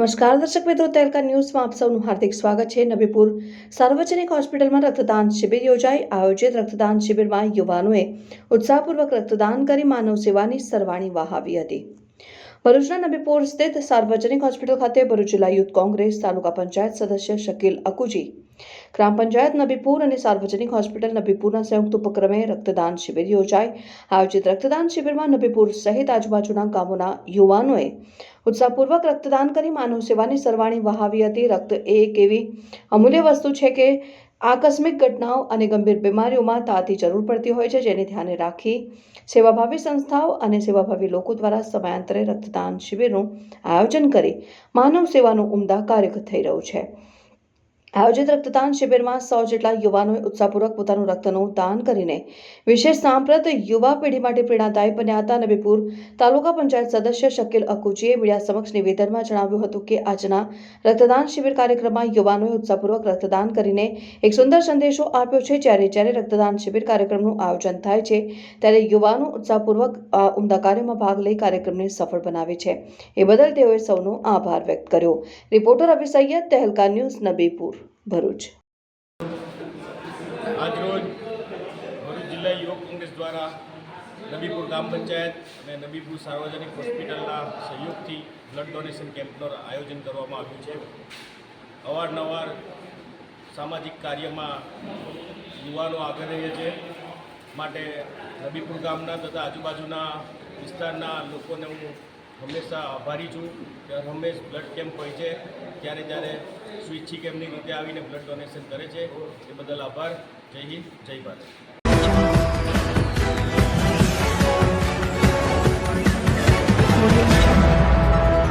નમસ્કાર દર્શક મિત્રો, તહેલકા ન્યૂઝમાં આપ સૌનું હાર્દિક સ્વાગત છે। નબીપુર સાર્વજનિક હોસ્પિટલમાં રક્તદાન શિબિર યોજાઈ। આયોજિત રક્તદાન શિબિરમાં યુવાનોએ ઉત્સાહપૂર્વક રક્તદાન કરી માનવ સેવાની સરવાણી વહાવી હતી। ભરૂચના નબીપુર સ્થિત સાર્વજનિક હોસ્પિટલ ખાતે ભરૂચ જિલ્લા યુથ કોંગ્રેસ તાલુકા પંચાયત સદસ્ય શકીલ અકુજી, ગ્રામ પંચાયત નબીપુર અને સાર્વજનિક હોસ્પિટલ નબીપુરના સંયુક્ત ઉપક્રમે રક્તદાન શિબિર યોજાઈ। આયોજિત રક્તદાન શિબિરમાં નબીપુર સહિત આજુબાજુના ગામોના યુવાનોએ ઉત્સાહપૂર્વક રક્તદાન કરી માનવ સેવાની સરવાણી વહાવી હતી। રક્ત એ એક એવી અમૂલ્ય વસ્તુ છે કે આકસ્મિક ઘટનાઓ અને ગંભીર બીમારીઓમાં તાતી જરૂર પડતી હોય છે, જેને ધ્યાને રાખી સેવાભાવી સંસ્થાઓ અને સેવાભાવી લોકો દ્વારા સમયાંતરે રક્તદાન શિબિરનું આયોજન કરી માનવ સેવાનું ઉમદા કાર્ય થઈ રહ્યું છે। આયોજિત રક્તદાન શિબિરમાં 100 જેટલા યુવાનોએ ઉત્સાહપૂર્વક પોતાનું રક્તનું દાન કરીને વિશેષ સાંપ્રત યુવા પેઢી માટે પ્રેરણાદાયી બન્યા હતા। નબીપુર તાલુકા પંચાયત સદસ્ય શકીલ અકુજીએ મીડિયા સમક્ષ નિવેદનમાં જણાવ્યું હતું કે આજના રક્તદાન શિબિર કાર્યક્રમમાં યુવાનોએ ઉત્સાહપૂર્વક રક્તદાન કરીને એક સુંદર સંદેશો આપ્યો છે। જ્યારે રક્તદાન શિબિર કાર્યક્રમનું આયોજન થાય છે ત્યારે યુવાનો ઉત્સાહપૂર્વક આ ઉમદા કાર્યમાં ભાગ લઈ કાર્યક્રમને સફળ બનાવે છે, એ બદલ તેઓએ સૌનો આભાર વ્યક્ત કર્યો। રિપોર્ટર અભી સૈયદ, તહેલકા ન્યૂઝ, નબીપુર, ભરૂચ। આજરોજ ભરૂચ જિલ્લા યુવક કોંગ્રેસ દ્વારા નબીપુર ગ્રામ પંચાયત અને નબીપુર સાર્વજનિક હોસ્પિટલના સહયોગથી બ્લડ ડોનેશન કેમ્પનું આયોજન કરવામાં આવ્યું છે। અવારનવાર સામાજિક કાર્યમાં યુવાનો આગળ રહે છે, માટે નબીપુર ગામના તથા આજુબાજુના વિસ્તારના લોકોને હું હંમેશા આભારી છું કે હંમેશ બ્લડ કેમ્પ હોય છે ત્યારે સ્વૈચ્છિક એમની રીતે આવીને બ્લડ ડોનેશન કરે છે, એ બદલ આભાર। જય હિન્દ, જય ભારત।